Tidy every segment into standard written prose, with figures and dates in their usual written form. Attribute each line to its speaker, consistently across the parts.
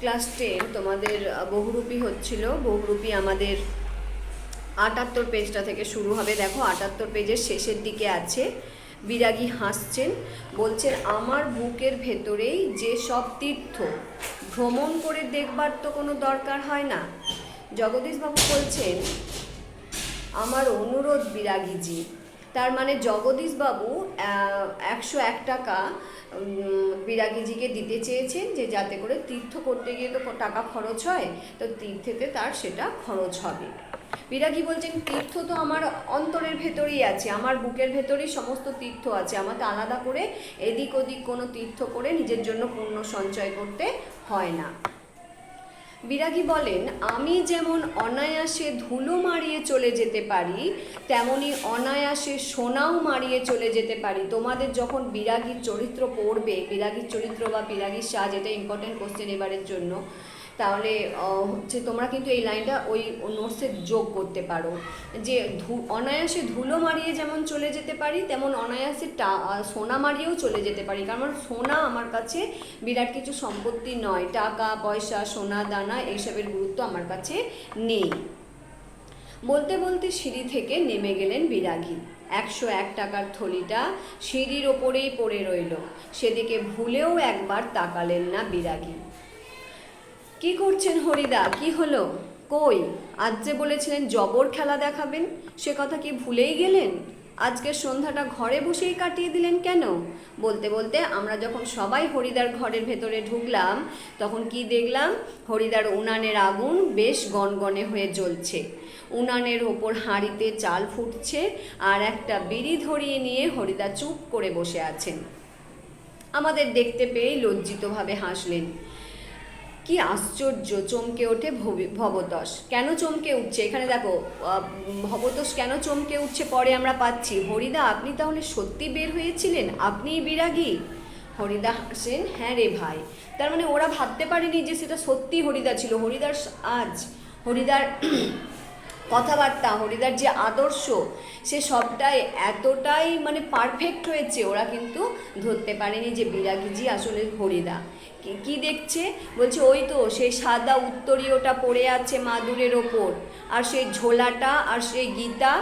Speaker 1: Class 10 তোমাদের বহুরূপী হচ্ছিল। বহুরূপী আমাদের ৭৮ পেজটা থেকে শুরু হবে। দেখো ৭৮ পেজের শেষের দিকে আছে। বিরাগী হাসছেন, বলছেন আমার বুকের ভেতরেই যে সব তীর্থ, ভ্রমণ করে দেখবার তো কোনো দরকার হয় না। জগদীশবাবু বলছেন আমার অনুরোধ বিরাগীজি। তার মানে জগদীশবাবু ১০১ টাকা বিরাগীজিকে দিতে চেয়েছেন, যে যাতে করে তীর্থ করতে গিয়ে তো টাকা খরচ হয়, তো তীর্থেতে তার সেটা খরচ হবে। বিরাগী বলছেন তীর্থ তো আমার অন্তরের ভেতরেই আছে, আমার বুকের ভেতরেই সমস্ত তীর্থ আছে, আমাকে আলাদা করে এদিক ওদিক কোনো তীর্থ করে নিজের জন্য পুণ্য সঞ্চয় করতে হয় না। বিরাগী বলেন আমি যেমন অনায়াসে ধুলো মারিয়ে চলে যেতে পারি, তেমনি অনায়াসে সোনাও মারিয়ে চলে যেতে পারি। তোমাদের যখন বিরাগীর চরিত্র পড়বে, বিরাগীর চরিত্র বা বিরাগীর সাজ, এটা ইম্পর্টেন্ট কোশ্চেন এবারের জন্য, তাহলে হচ্ছে তোমরা কিন্তু এই লাইনটা ওই নোটসে যোগ করতে পারো, যে অনায়াসে ধুলো মারিয়ে যেমন চলে যেতে পারি, তেমন অনায়াসে সোনা মারিয়েও চলে যেতে পারি। কারণ সোনা আমার কাছে বিরাট কিছু সম্পত্তি নয়, টাকা পয়সা সোনা দানা এইসবের গুরুত্ব আমার কাছে নেই। বলতে বলতে সিঁড়ি থেকে নেমে গেলেন বিরাগী। ১০১ টাকার থলিটা সিঁড়ির ওপরেই পড়ে রইল, সেদিকে ভুলেও একবার তাকালেন না বিরাগী। কি করছেন হরিদা, কি হলো? কই, আজ যে বলেছিলেন জবর খেলা দেখাবেন, সে কথা কি ভুলেই গেলেন? আজকের সন্ধ্যাটা ঘরে বসেই কাটিয়ে দিলেন কেন? বলতে বলতে আমরা যখন সবাই হরিদার ঘরের ভেতরে ঢুকলাম, তখন কি দেখলাম? হরিদার উনানের আগুন বেশ গনগনে হয়ে জ্বলছে। উনানের ওপর হাঁড়িতে চাল ফুটছে, আর একটা বিড়ি ধরিয়ে নিয়ে হরিদা চুপ করে বসে আছেন। আমাদের দেখতে পেয়েই লজ্জিতভাবে হাসলেন। কি আশ্চর্য, চমকে ওঠে ভবতোষ। কেন চমকে উঠছে এখানে দেখো, ভবতোষ কেন চমকে উঠছে পরে আমরা পাচ্ছি। হরিদা আপনি তাহলে সত্যি বের হয়েছিলেন, আপনিই বিরাগী? হরিদা হাসেন, হ্যাঁ রে ভাই। তার মানে ওরা ভাবতে পারেনি যে সেটা সত্যি হরিদা ছিল। হরিদার আজ হরিদার কথাবার্তা, হরিদার যে আদর্শ, সে সবটাই এতটাই মানে পারফেক্ট হয়েছে, ওরা কিন্তু ধরতে পারেনি যে বিরাগীজি আসলে হরিদা। কি দেখছে? বলছে ওই তো সেই সাদা উত্তরীয়টা পড়ে আছে মাদুরের ওপর, আর সেই ঝোলাটা আর সেই গীতা।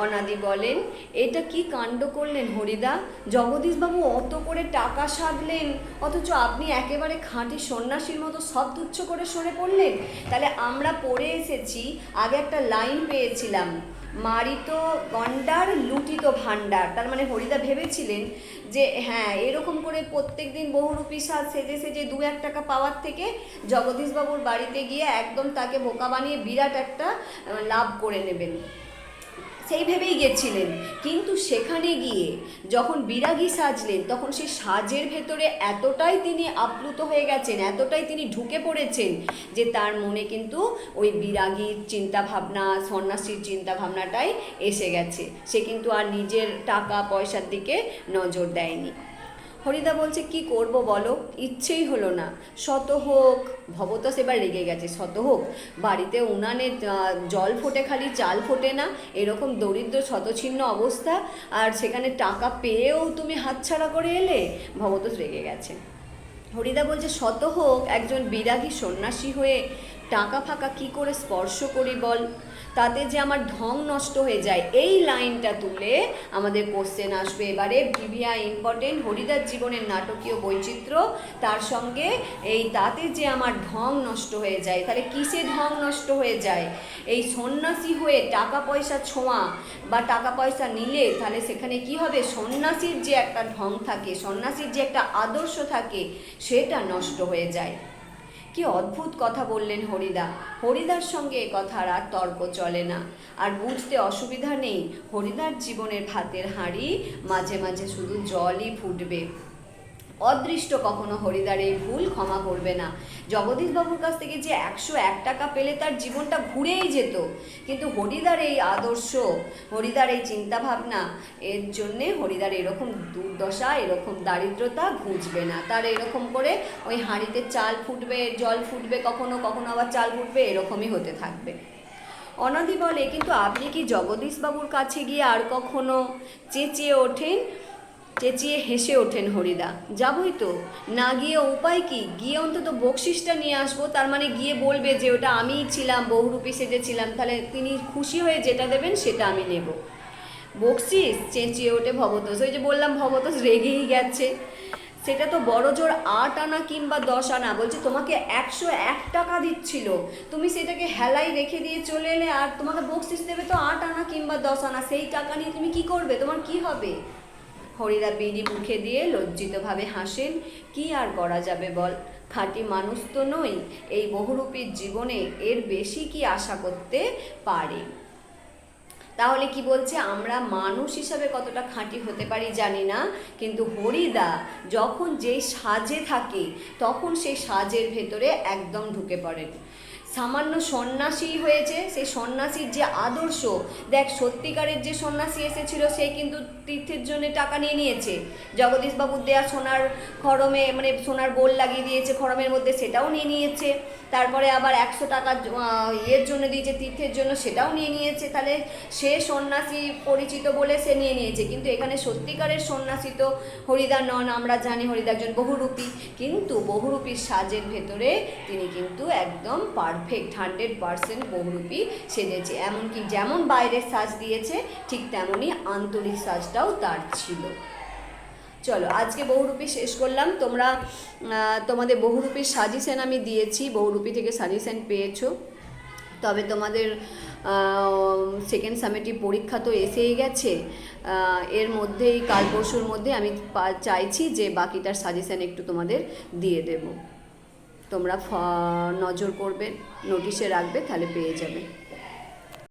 Speaker 1: অনাদি বলেন এটা কি কাণ্ড করলেন হরিদা, জগদীশবাবু অত করে টাকা সাধলেন, অথচ আপনি একেবারে খাঁটি সন্ন্যাসীর মতো সব তুচ্ছ করে সরে পড়লেন। তাহলে আমরা পড়ে এসেছি, আগে একটা লাইন পেয়েছিলাম, মারিত গন্ডার লুটিত ভাণ্ডার। তার মানে হরিদা ভেবেছিলেন যে হ্যাঁ এরকম করে প্রত্যেক দিন বহুরূপী সাজ সেজে সেজে ২-১ টাকা পাওয়ার থেকে জগদীশবাবুর বাড়িতে গিয়ে একদম তাকে বোকা বানিয়ে বিরাট একটা লাভ করে নেবেন, সেই ভেবেই গেছিলেন। কিন্তু সেখানে গিয়ে যখন বিরাগী সাজলেন, তখন সেই সাজের ভেতরে এতটাই তিনি আপ্লুত হয়ে গেছেন, এতটাই তিনি ঢুকে পড়েছেন, যে তার মনে কিন্তু ওই বিরাগীর চিন্তাভাবনা, সন্ন্যাসীর চিন্তাভাবনাটাই এসে গেছে। সে কিন্তু আর নিজের টাকা পয়সার দিকে নজর দেয়নি। হরিদা বলছে কি করব বলো, ইচ্ছেই হলো না। শত হোক, ভবতোষ এবার রেগে গেছে, শত হোক বাড়িতে উনানে জল ফোটে খালি চাল ফোটে না, এরকম দরিদ্র শতছিন্ন অবস্থা, আর সেখানে টাকা পেয়েও তুমি হাতছাড়া করে এলে। ভবতোষ রেগে গেছে। হরিদা বলছে শত হোক একজন বিরাগী সন্ন্যাসী হয়ে টাকা ফাঁকা কি করে স্পর্শ করি বল, তাতে যে আমার ঢং নষ্ট হয়ে যায়। এই লাইনটা তুলে আমাদের কোশ্চেন আসবে এবারে, ভিভিয়া ইম্পর্টেন্ট, হরিদার জীবনের নাটকীয় বৈচিত্র্য, তার সঙ্গে এই তাতে যে আমার ঢং নষ্ট হয়ে যায়। তাহলে কিসে ঢং নষ্ট হয়ে যায়? এই সন্ন্যাসী হয়ে টাকা পয়সা ছোঁয়া বা টাকা পয়সা নিলে তাহলে সেখানে কি হবে? সন্ন্যাসীর যে একটা ঢং থাকে, সন্ন্যাসীর যে একটা আদর্শ থাকে, সেটা নষ্ট হয়ে যায়। কি অদ্ভুত কথা বললেন হরিদা। হরিদার সঙ্গে এ কথার আর তর্ক চলে না, আর বুঝতে অসুবিধা নেই। হরিদার জীবনের ভাতের হাঁড়ি মাঝে মাঝে শুধু জলই ফুটবে। অদৃষ্ট কখনো হরিদার এই ভুল ক্ষমা করবে না। জগদীশবাবুর কাছ থেকে যে ১০১ টাকা পেলে তার জীবনটা ঘুরেই যেত, কিন্তু হরিদার এই আদর্শ, হরিদার এই চিন্তাভাবনা, এর জন্যে হরিদার এরকম দুর্দশা, এরকম দারিদ্রতা ঘুচবে না। তার এরকম করে ওই হাঁড়িতে চাল ফুটবে, জল ফুটবে, কখনো কখনো আবার চাল ফুটবে, এরকমই হতে থাকবে। অনাদি বলে কিন্তু আপনি কি জগদীশবাবুর কাছে গিয়ে আর কখনো চেঁচিয়ে ওঠেন? চেঁচিয়ে হেসে ওঠেন হরিদা। যাবই তো, না গিয়ে উপায় কি, গিয়ে অন্তত বকশিসটা নিয়ে আসবো, তার মানে গিয়ে বলবে যে ওটা আমিই ছিলাম, বহুরূপী সেজেছিলাম, তাহলে তিনি খুশি হয়ে যেটা দেবেন সেটা আমি নেব। বকশিস, চেঁচিয়ে ওঠে ভবতোষ। ওই যে বললাম ভবতোষ রেগেই গেছে। সেটা তো বড় জোর 8 আনা কিংবা 10 আনা, বলছে তোমাকে 101 টাকা দিচ্ছিল, তুমি সেটাকে হেলাই রেখে দিয়ে চলে এলে, আর তোমাকে বকশিস দেবে তো 8 আনা কিংবা 10 আনা, সেই টাকা নিয়ে তুমি কি করবে, তোমার কি হবে? হরিদা বিড়ি মুখে দিয়ে লজ্জিতভাবে হাসেন। কি আর করা যাবে বল, খাঁটি মানুষ তো নই, এই বহুরূপীর জীবনে এর বেশি কি আশা করতে পারে? তাহলে কি বলছে, আমরা মানুষ হিসাবে কতটা খাঁটি হতে পারি জানি না, কিন্তু হরিদা যখন যেই সাজে থাকে তখন সেই সাজের ভেতরে একদম ঢুকে পড়েন। সামান্য সন্ন্যাসী হয়েছে, সেই সন্ন্যাসীর যে আদর্শ, দেখ সত্যিকারের যে সন্ন্যাসী এসেছিল সে কিন্তু তীর্থের জন্য টাকা নিয়ে নিয়েছে, জগদীশবাবুর দেয়া সোনার খড়মে, মানে সোনার বোল লাগিয়ে দিয়েছে খড়মের মধ্যে, সেটাও নিয়ে নিয়েছে। তারপরে আবার 100 টাকা ইয়ের জন্য দিয়েছে, তীর্থের জন্য, সেটাও নিয়ে নিয়েছে। তাহলে সে সন্ন্যাসী পরিচিত বলে সে নিয়ে নিয়েছে, কিন্তু এখানে সত্যিকারের সন্ন্যাসী তো হরিদা নন। আমরা জানি হরিদা একজন বহুরূপী, কিন্তু বহুরূপীর সাজের ভেতরে তিনি কিন্তু একদম পারফেক্ট 100% বহুরূপী সেজেছে। এমনকি যেমন বাইরের সাজ দিয়েছে ঠিক তেমনই আন্তরিক সাজটাও তার ছিল। চলো আজকে বহুরূপী শেষ করলাম। তোমরা তোমাদের বহুরূপীর সাজেশন আমি দিয়েছি, বহুরূপী থেকে সাজেশন পেয়েছো। তবে তোমাদের সেকেন্ড সামেটিভ পরীক্ষা তো এসেই গেছে, এর মধ্যেই কাল পরশুর মধ্যে আমি চাইছি যে বাকিটার সাজেশন একটু তোমাদের দিয়ে দেব। তোমরা নজর করবে, নোটিশে রাখবে, তাহলে পেয়ে যাবে।